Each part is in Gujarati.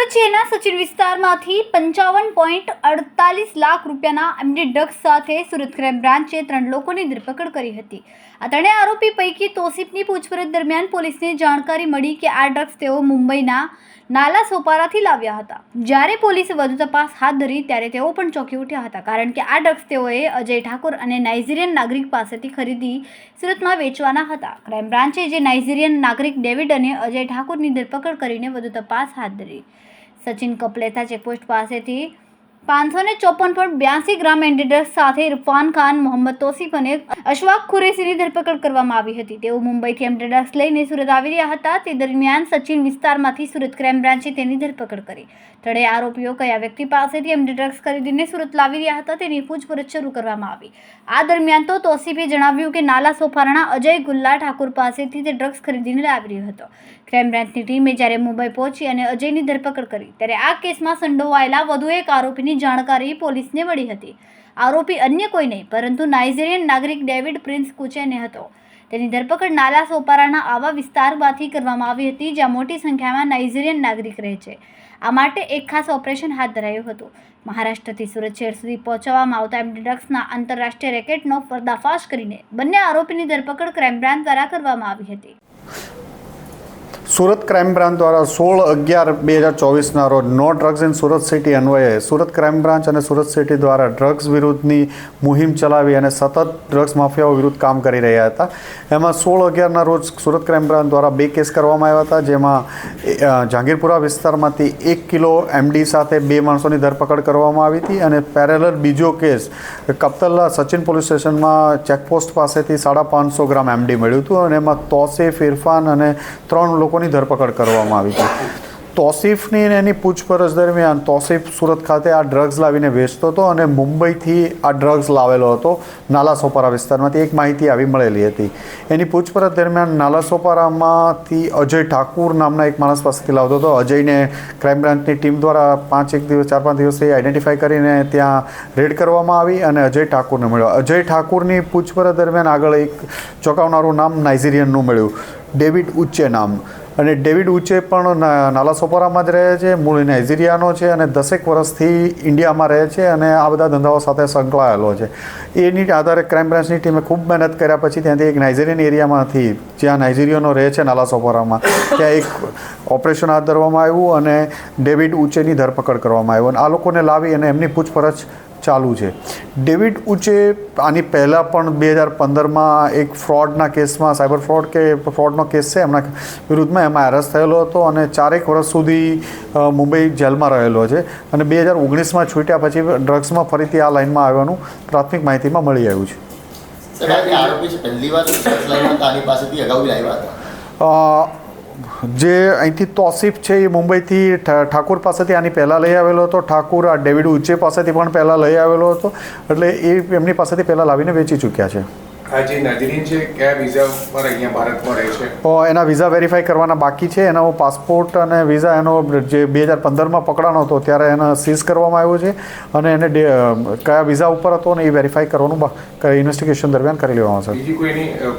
વચ્ચેના સચિન વિસ્તારમાંથી 55.48 લાખ રૂપિયાના એમડી ડ્રગ્સ સાથે સુરત ક્રાઇમ બ્રાન્ચે 3 લોકોની ધરપકડ કરી હતી। આ ત્રણેય આરોપી પૈકી તોસીફની પૂછપરછ દરમિયાન પોલીસને જાણકારી મળી કે આ ડ્રગ્સ તેઓ મુંબઈના નાલા સોપારાથી લાવ્યા હતા। જ્યારે પોલીસે વધુ તપાસ હાથ ધરી ત્યારે તેઓ પણ ચોંકી ઉઠ્યા હતા, કારણ કે આ ડ્રગ્સ તેઓએ અજય ઠાકુર અને નાઇજીરિયન નાગરિક પાસેથી ખરીદી સુરતમાં વેચવાના હતા। ક્રાઇમ બ્રાન્ચે જે નાઇજીરિયન નાગરિક ડેવિડ અને અજય ઠાકુરની ધરપકડ કરીને વધુ તપાસ હાથ ધરી। સચિન કપલેથા ચેકપોસ્ટ પાસેથી 554.82 ગ્રામ એમડી ડ્રગ્સ સાથે ઇરફાન ખાન, મોહમ્મદ તોસીફ અને અશફાક કુરેશીની ધરપકડ કરવામાં આવી હતી। તેઓ મુંબઈથી એમડી ડ્રગ્સ લઈને સુરત આવી રહ્યા હતા। તે દરમિયાન સચિન વિસ્તારમાંથી સુરત ક્રાઇમ બ્રાન્ચે તેની ધરપકડ કરી। ત્રણેય આરોપીઓ કયા વ્યક્તિ પાસેથી એમડી ડ્રગ્સ ખરીદીને સુરત લાવી રહ્યા હતા તેની પૂછપરછ શરૂ કરવામાં આવી। આ દરમિયાન તોસીફે જણાવ્યું કે નાલા સોપારાના અજય ગુલ્લા ઠાકુર પાસેથી તે ડ્રગ્સ ખરીદીને લાવી રહ્યો હતો। ક્રાઇમ બ્રાન્ચની ટીમે જ્યારે મુંબઈ પહોંચી અને અજયની ધરપકડ કરી ત્યારે આ કેસમાં સંડોવાયેલા વધુ એક આરોપીની જાણકારી પોલીસને મળી હતી। આરોપી અન્ય કોઈ નહીં પરંતુ નાઇજીરિયન નાગરિક ડેવિડ પ્રિન્સ કુચેને હતો। તેની ધરપકડ નાલા સોપારાના આવા વિસ્તારમાંથી કરવામાં આવી હતી જ્યાં મોટી સંખ્યામાં નાઇજીરિયન નાગરિક રહે છે। આ માટે એક ખાસ ઓપરેશન હાથ ધરાયું હતું। મહારાષ્ટ્રથી સુરત શહેર સુધી પહોંચાડવામાં આવતા એમડી ડ્રગ્સના આંતરરાષ્ટ્રીય રેકેટનો પર્દાફાશ કરીને બંને આરોપીની ધરપકડ ક્રાઇમ બ્રાન્ચ દ્વારા કરવામાં આવી હતી। સુરત ક્રાઇમ બ્રાન્ચ દ્વારા 16/11/2024ના રોજ no drugs in Surat city અન્વયે સુરત ક્રાઇમ બ્રાન્ચ અને સુરત સિટી દ્વારા ડ્રગ્સ વિરુદ્ધની મુહિમ ચલાવી અને સતત ડ્રગ્સ માફિયાઓ વિરુદ્ધ કામ કરી રહ્યા હતા। એમાં 16/11ના રોજ સુરત ક્રાઇમ બ્રાન્ચ દ્વારા 2 કેસ કરવામાં આવ્યા હતા, જેમાં જહાંગીરપુરા વિસ્તારમાંથી 1 કિલો એમડી સાથે 2 માણસોની ધરપકડ કરવામાં આવી હતી અને પેરેલલ બીજો કેસ કપ્તલા સચિન પોલીસ સ્ટેશનમાં ચેકપોસ્ટ પાસેથી 550 ગ્રામ એમડી મળ્યું હતું અને એમાં તોસીફ, ઇરફાન અને 3 લોકોની ધરપકડ કરવામાં આવી હતી। તોસીફની એની પૂછપરછ દરમિયાન તોસીફ સુરત ખાતે આ ડ્રગ્સ લાવીને વેચતો હતો અને મુંબઈથી આ ડ્રગ્સ લાવેલો હતો નાલા સોપારા વિસ્તારમાંથી, એક માહિતી આવી મળેલી હતી। એની પૂછપરછ દરમિયાન નાલા સોપારામાંથી અજય ઠાકુર નામના એક માણસ પાસેથી લાવતો હતો। અજયને ક્રાઇમ બ્રાન્ચની ટીમ દ્વારા 4-5 દિવસથી આઈડેન્ટિફાઈ કરીને ત્યાં રેડ કરવામાં આવી અને અજય ઠાકુરને મળ્યો। અજય ઠાકુરની પૂછપરછ દરમિયાન આગળ એક ચોંકાવનારું નામ નાઇજીરિયનનું મળ્યું, ડેવિડ ઉચ્ચે નામ। અને ડેવિડ ઉચ્ચે પણ નાલા સોપારામાં જ રહે છે, મૂળ નાઇજીરિયાનો છે અને 10 વર્ષથી ઇન્ડિયામાં રહે છે અને આ બધા ધંધાઓ સાથે સંકળાયેલો છે। એની આધારે ક્રાઇમ બ્રાન્ચની ટીમે ખૂબ મહેનત કર્યા પછી ત્યાંથી એક નાઇજીરિયન એરિયામાંથી, જ્યાં નાઇજીરિયનો રહે છે નાલા સોપારામાં, ત્યાં એક ઓપરેશન હાથ ધરવામાં આવ્યું અને ડેવિડ ઉચ્ચેની ધરપકડ કરવામાં આવ્યું અને આ લોકોને લાવી અને એમની પૂછપરછ ચાલુ છે। ડેવિડ ઉચ્ચે આની પહેલાં પણ 2015માં એક ફ્રોડના કેસમાં, સાયબર ફ્રોડ કે ફ્રોડનો કેસ છે એમના વિરુદ્ધમાં, એમાં એરેસ્ટ થયેલો હતો અને 4 વર્ષ સુધી મુંબઈ જેલમાં રહેલો છે અને 2019માં છૂટ્યા પછી ડ્રગ્સમાં ફરીથી આ લાઇનમાં આવવાનું પ્રાથમિક માહિતીમાં મળી આવ્યું છે। જે અહીંથી તોસીફ છે એ મુંબઈથી ઠાકુર પાસેથી આની પહેલાં લઈ આવેલો હતો। ઠાકુર આ ડેવિડ ઉચ્ચે પાસેથી પણ પહેલાં લઈ આવેલો હતો, એટલે એ એમની પાસેથી પહેલાં લાવીને વેચી ચૂક્યા છે। આ જે નાઇજીરિયન છે કયા વિઝા પર અહીંયા ભારતમાં રહે છે? એના વિઝા વેરીફાઈ કરવાના બાકી છે। એનો પાસપોર્ટ અને વિઝા એનો જે 2015માં પકડાનો હતો ત્યારે એને સીઝ કરવામાં આવ્યો છે અને એને કયા વિઝા ઉપર હતો ને એ વેરીફાઈ કરવાનું ઇન્વેસ્ટિગેશન દરમિયાન કરી લેવામાં આવશે। બીજી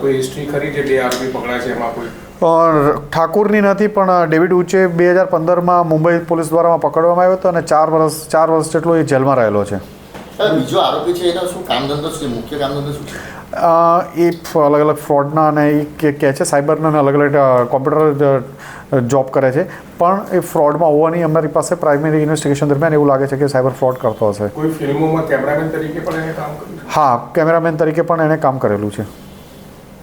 કોઈ હિસ્ટ્રી ખરી જે 2 આરોપી પકડાય છે એમાં કોઈ? ઠાકુરની નથી, પણ ડેવિડ ઉચ્ચે 2015માં મુંબઈ પોલીસ દ્વારા પકડવામાં આવ્યો હતો અને 4 વર્ષ જેટલો એ જેલમાં રહેલો છે। બીજો આરોપી છે એનો શું કામ ધંધો છે, મુખ્ય કામ ધંધો શું છે? એ અલગ અલગ ફ્રોડના અને એ કહે છે સાયબરના અને અલગ અલગ કોમ્પ્યુટર જોબ કરે છે, પણ એ ફ્રોડમાં હોવાની અમારી પાસે પ્રાઇમરી ઇન્વેસ્ટિગેશન દરમિયાન એવું લાગે છે કે સાયબર ફ્રોડ કરતો હશે। કોઈ ફિલ્મોમાં કેમેરામેન તરીકે પણ એને કામ કર્યું? હા, કેમેરામેન તરીકે પણ એણે કામ કરેલું છે।